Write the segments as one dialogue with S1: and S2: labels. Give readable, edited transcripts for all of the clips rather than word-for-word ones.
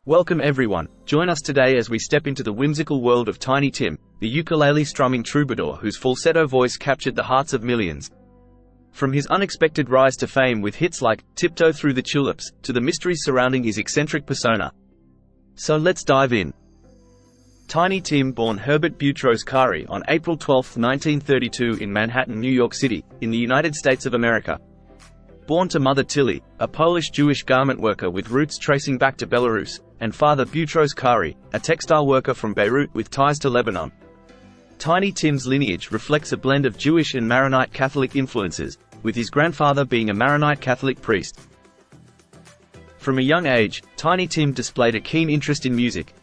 S1: Welcome everyone, join us today as we step into the whimsical world of Tiny Tim, the ukulele-strumming troubadour whose falsetto voice captured the hearts of millions. From his unexpected rise to fame with hits like "Tiptoe Through the Tulips" to the mysteries surrounding his eccentric persona. So let's dive in. Tiny Tim, born Herbert Boutros Khari on April 12, 1932 in Manhattan, New York City, in the United States of America. Born to mother Tilly, a Polish Jewish garment worker with roots tracing back to Belarus, and father Boutros Khari, a textile worker from Beirut with ties to Lebanon. Tiny Tim's lineage reflects a blend of Jewish and Maronite Catholic influences, with his grandfather being a Maronite Catholic priest. From a young age, Tiny Tim displayed a keen interest in music.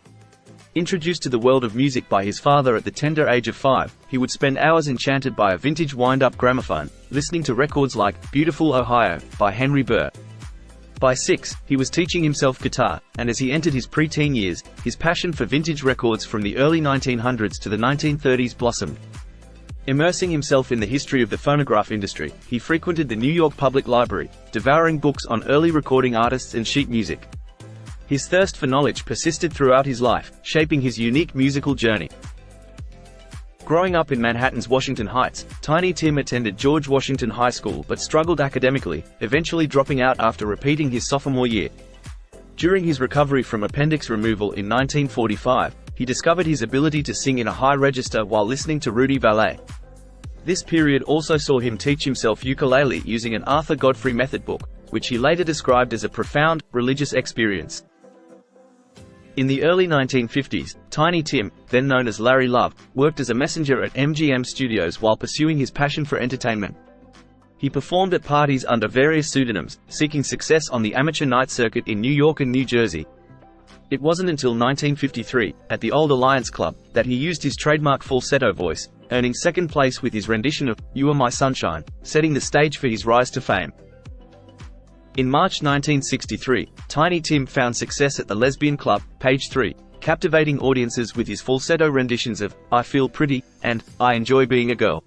S1: Introduced to the world of music by his father at the tender age of 5, he would spend hours enchanted by a vintage wind-up gramophone, listening to records like "Beautiful Ohio" by Henry Burr. By 6, he was teaching himself guitar, and as he entered his pre-teen years, his passion for vintage records from the early 1900s to the 1930s blossomed. Immersing himself in the history of the phonograph industry, he frequented the New York Public Library, devouring books on early recording artists and sheet music. His thirst for knowledge persisted throughout his life, shaping his unique musical journey. Growing up in Manhattan's Washington Heights, Tiny Tim attended George Washington High School but struggled academically, eventually dropping out after repeating his sophomore year. During his recovery from appendix removal in 1945, he discovered his ability to sing in a high register while listening to Rudy Vallee. This period also saw him teach himself ukulele using an Arthur Godfrey method book, which he later described as a profound, religious experience. In the early 1950s, Tiny Tim, then known as Larry Love, worked as a messenger at MGM Studios while pursuing his passion for entertainment. He performed at parties under various pseudonyms, seeking success on the amateur night circuit in New York and New Jersey. It wasn't until 1953, at the Old Alliance Club, that he used his trademark falsetto voice, earning second place with his rendition of "You Are My Sunshine," setting the stage for his rise to fame. In March 1963, Tiny Tim found success at the lesbian club, Page 3, captivating audiences with his falsetto renditions of "I Feel Pretty" and "I Enjoy Being a Girl."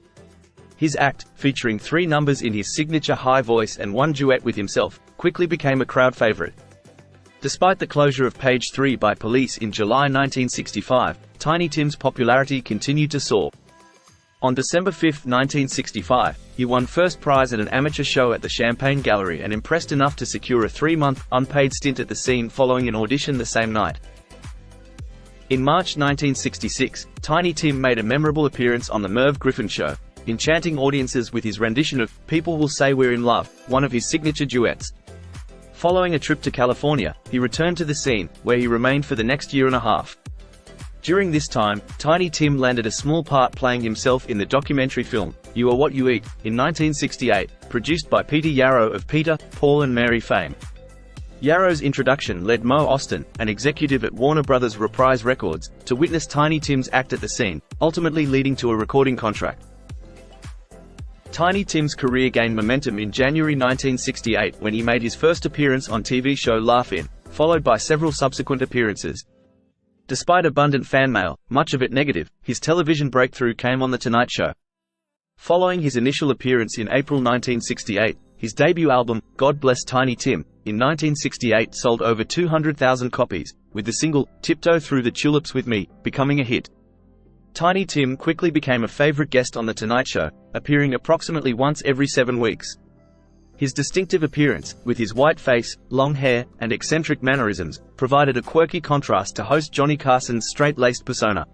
S1: His act, featuring 3 numbers in his signature high voice and 1 duet with himself, quickly became a crowd favorite. Despite the closure of Page 3 by police in July 1965, Tiny Tim's popularity continued to soar. On December 5, 1965, he won first prize at an amateur show at the Champagne Gallery and impressed enough to secure a 3-month, unpaid stint at the scene following an audition the same night. In March 1966, Tiny Tim made a memorable appearance on The Merv Griffin Show, enchanting audiences with his rendition of "People Will Say We're in Love," one of his signature duets. Following a trip to California, he returned to the scene, where he remained for the next year and a half. During this time, Tiny Tim landed a small part playing himself in the documentary film, "You Are What You Eat," in 1968, produced by Peter Yarrow of Peter, Paul and Mary fame. Yarrow's introduction led Mo Austin, an executive at Warner Bros. Reprise Records, to witness Tiny Tim's act at the scene, ultimately leading to a recording contract. Tiny Tim's career gained momentum in January 1968 when he made his first appearance on TV show Laugh-In, followed by several subsequent appearances. Despite abundant fan mail, much of it negative, his television breakthrough came on The Tonight Show. Following his initial appearance in April 1968, his debut album, God Bless Tiny Tim, in 1968 sold over 200,000 copies, with the single, "Tiptoe Through the Tulips with Me," becoming a hit. Tiny Tim quickly became a favorite guest on The Tonight Show, appearing approximately once every 7 weeks. His distinctive appearance, with his white face, long hair, and eccentric mannerisms, provided a quirky contrast to host Johnny Carson's straight-laced persona.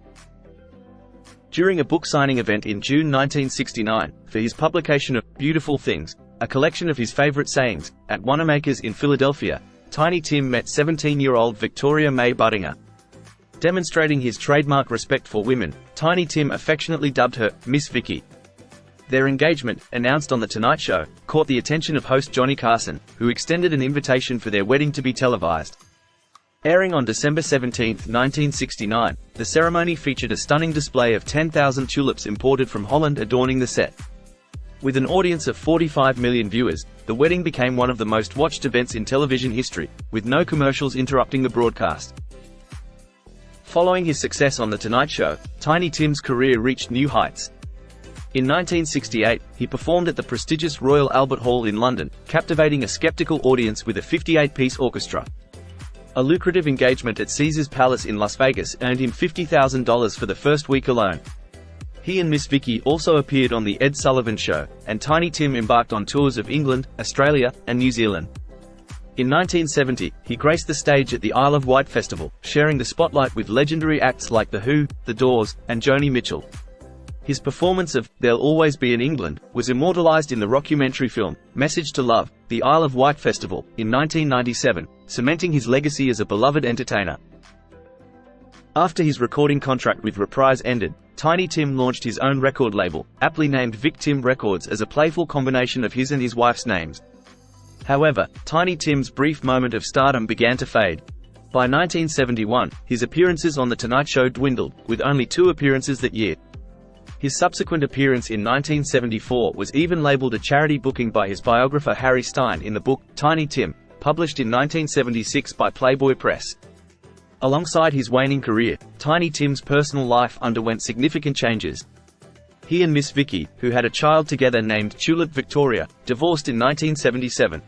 S1: During a book signing event in June 1969, for his publication of "Beautiful Things," a collection of his favorite sayings, at Wanamaker's in Philadelphia, Tiny Tim met 17-year-old Victoria May Buttinger. Demonstrating his trademark respect for women, Tiny Tim affectionately dubbed her Miss Vicky. Their engagement, announced on The Tonight Show, caught the attention of host Johnny Carson, who extended an invitation for their wedding to be televised. Airing on December 17, 1969, the ceremony featured a stunning display of 10,000 tulips imported from Holland adorning the set. With an audience of 45 million viewers, the wedding became one of the most watched events in television history, with no commercials interrupting the broadcast. Following his success on The Tonight Show, Tiny Tim's career reached new heights. In 1968, he performed at the prestigious Royal Albert Hall in London, captivating a skeptical audience with a 58-piece orchestra. A lucrative engagement at Caesar's Palace in Las Vegas earned him $50,000 for the first week alone. He and Miss Vicky also appeared on The Ed Sullivan Show, and Tiny Tim embarked on tours of England, Australia, and New Zealand. In 1970, he graced the stage at the Isle of Wight Festival, sharing the spotlight with legendary acts like The Who, The Doors, and Joni Mitchell. His performance of "There'll Always Be an England" was immortalized in the rockumentary film, Message to Love, The Isle of Wight Festival, in 1997, cementing his legacy as a beloved entertainer. After his recording contract with Reprise ended, Tiny Tim launched his own record label, aptly named Vic Tim Records, as a playful combination of his and his wife's names. However, Tiny Tim's brief moment of stardom began to fade. By 1971, his appearances on The Tonight Show dwindled, with only 2 appearances that year. His subsequent appearance in 1974 was even labeled a charity booking by his biographer Harry Stein in the book, Tiny Tim, published in 1976 by Playboy Press. Alongside his waning career, Tiny Tim's personal life underwent significant changes. He and Miss Vicky, who had a child together named Tulip Victoria, divorced in 1977.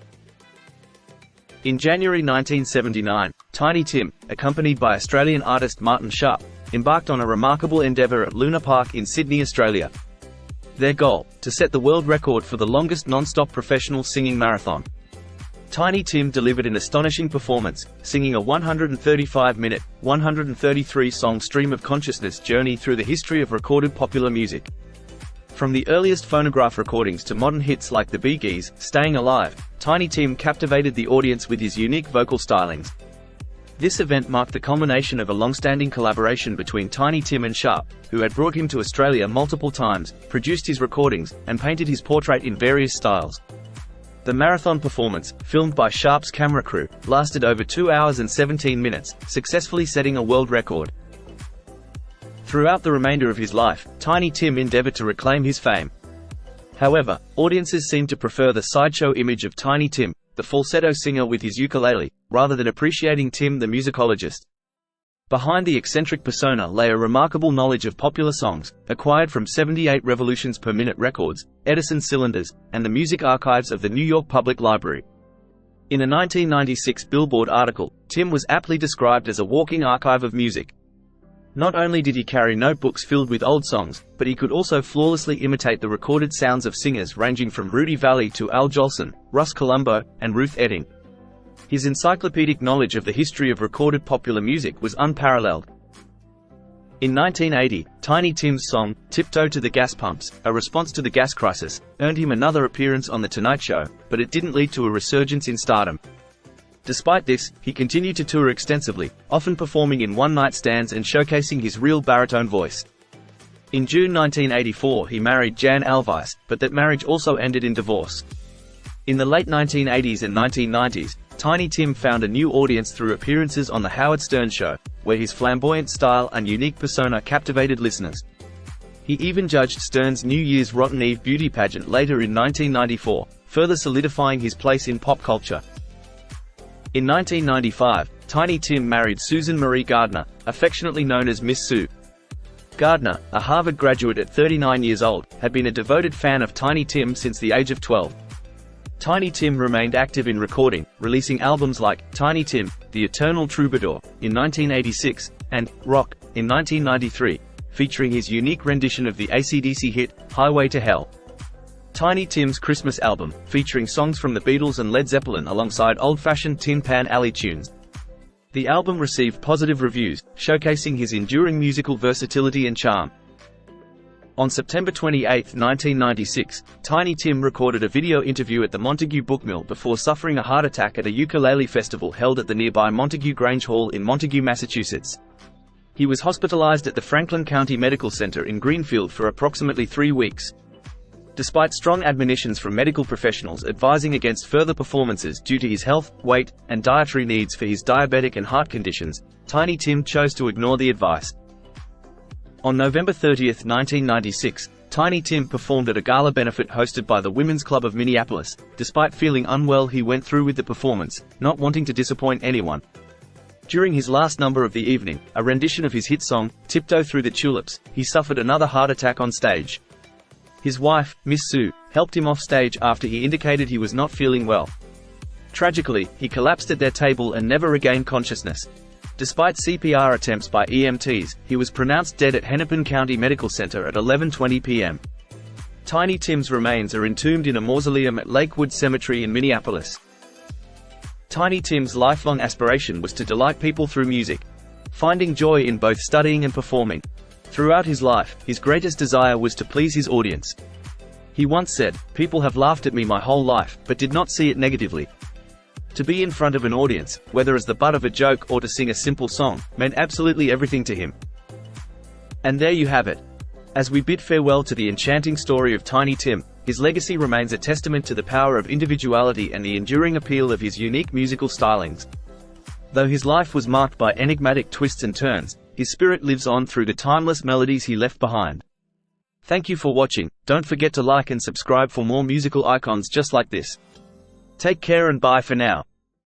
S1: In January 1979, Tiny Tim, accompanied by Australian artist Martin Sharp, embarked on a remarkable endeavour at Luna Park in Sydney, Australia. Their goal: to set the world record for the longest non-stop professional singing marathon. Tiny Tim delivered an astonishing performance, singing a 135-minute, 133-song stream of consciousness journey through the history of recorded popular music. From the earliest phonograph recordings to modern hits like the Bee Gees' "Staying Alive," Tiny Tim captivated the audience with his unique vocal stylings. This event marked the culmination of a long-standing collaboration between Tiny Tim and Sharp, who had brought him to Australia multiple times, produced his recordings, and painted his portrait in various styles. The marathon performance, filmed by Sharp's camera crew, lasted over 2 hours and 17 minutes, successfully setting a world record. Throughout the remainder of his life, Tiny Tim endeavored to reclaim his fame. However, audiences seemed to prefer the sideshow image of Tiny Tim, the falsetto singer with his ukulele, rather than appreciating Tim the musicologist. Behind the eccentric persona lay a remarkable knowledge of popular songs, acquired from 78 revolutions per minute records, Edison cylinders, and the music archives of the New York Public Library. In a 1996 Billboard article, Tim was aptly described as a walking archive of music. Not only did he carry notebooks filled with old songs, but he could also flawlessly imitate the recorded sounds of singers ranging from Rudy Vallée to Al Jolson, Russ Columbo, and Ruth Etting. His encyclopedic knowledge of the history of recorded popular music was unparalleled. In 1980, Tiny Tim's song, "Tiptoe to the Gas Pumps," a response to the gas crisis, earned him another appearance on The Tonight Show, but it didn't lead to a resurgence in stardom. Despite this, he continued to tour extensively, often performing in one-night stands and showcasing his real baritone voice. In June 1984 he married Jan Alvice, but that marriage also ended in divorce. In the late 1980s and 1990s, Tiny Tim found a new audience through appearances on The Howard Stern Show, where his flamboyant style and unique persona captivated listeners. He even judged Stern's New Year's Rotten Eve beauty pageant later in 1994, further solidifying his place in pop culture. In 1995, Tiny Tim married Susan Marie Gardner, affectionately known as Miss Sue. Gardner, a Harvard graduate at 39 years old, had been a devoted fan of Tiny Tim since the age of 12. Tiny Tim remained active in recording, releasing albums like Tiny Tim, The Eternal Troubadour, in 1986, and Rock, in 1993, featuring his unique rendition of the AC/DC hit, Highway to Hell. Tiny Tim's Christmas album, featuring songs from the Beatles and Led Zeppelin alongside old-fashioned Tin Pan Alley tunes. The album received positive reviews, showcasing his enduring musical versatility and charm. On September 28, 1996, Tiny Tim recorded a video interview at the Montague Bookmill before suffering a heart attack at a ukulele festival held at the nearby Montague Grange Hall in Montague, Massachusetts. He was hospitalized at the Franklin County Medical Center in Greenfield for approximately 3 weeks. Despite strong admonitions from medical professionals advising against further performances due to his health, weight, and dietary needs for his diabetic and heart conditions, Tiny Tim chose to ignore the advice. On November 30, 1996, Tiny Tim performed at a gala benefit hosted by the Women's Club of Minneapolis. Despite feeling unwell, he went through with the performance, not wanting to disappoint anyone. During his last number of the evening, a rendition of his hit song, Tiptoe Through the Tulips, he suffered another heart attack on stage. His wife, Miss Sue, helped him off stage after he indicated he was not feeling well. Tragically, he collapsed at their table and never regained consciousness. Despite CPR attempts by EMTs, he was pronounced dead at Hennepin County Medical Center at 11:20 p.m. Tiny Tim's remains are entombed in a mausoleum at Lakewood Cemetery in Minneapolis. Tiny Tim's lifelong aspiration was to delight people through music, finding joy in both studying and performing. Throughout his life, his greatest desire was to please his audience. He once said, "People have laughed at me my whole life, but did not see it negatively." To be in front of an audience, whether as the butt of a joke or to sing a simple song, meant absolutely everything to him. And there you have it. As we bid farewell to the enchanting story of Tiny Tim, his legacy remains a testament to the power of individuality and the enduring appeal of his unique musical stylings. Though his life was marked by enigmatic twists and turns, his spirit lives on through the timeless melodies he left behind. Thank you for watching. Don't forget to like and subscribe for more musical icons just like this. Take care and bye for now.